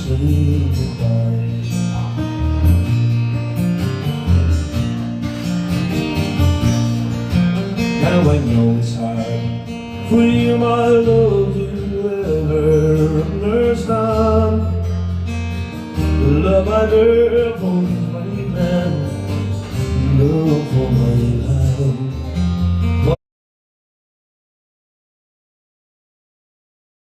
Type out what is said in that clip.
say goodbye. Now I know it's hard for you, my love, to ever understand the love I bear for my man, love for my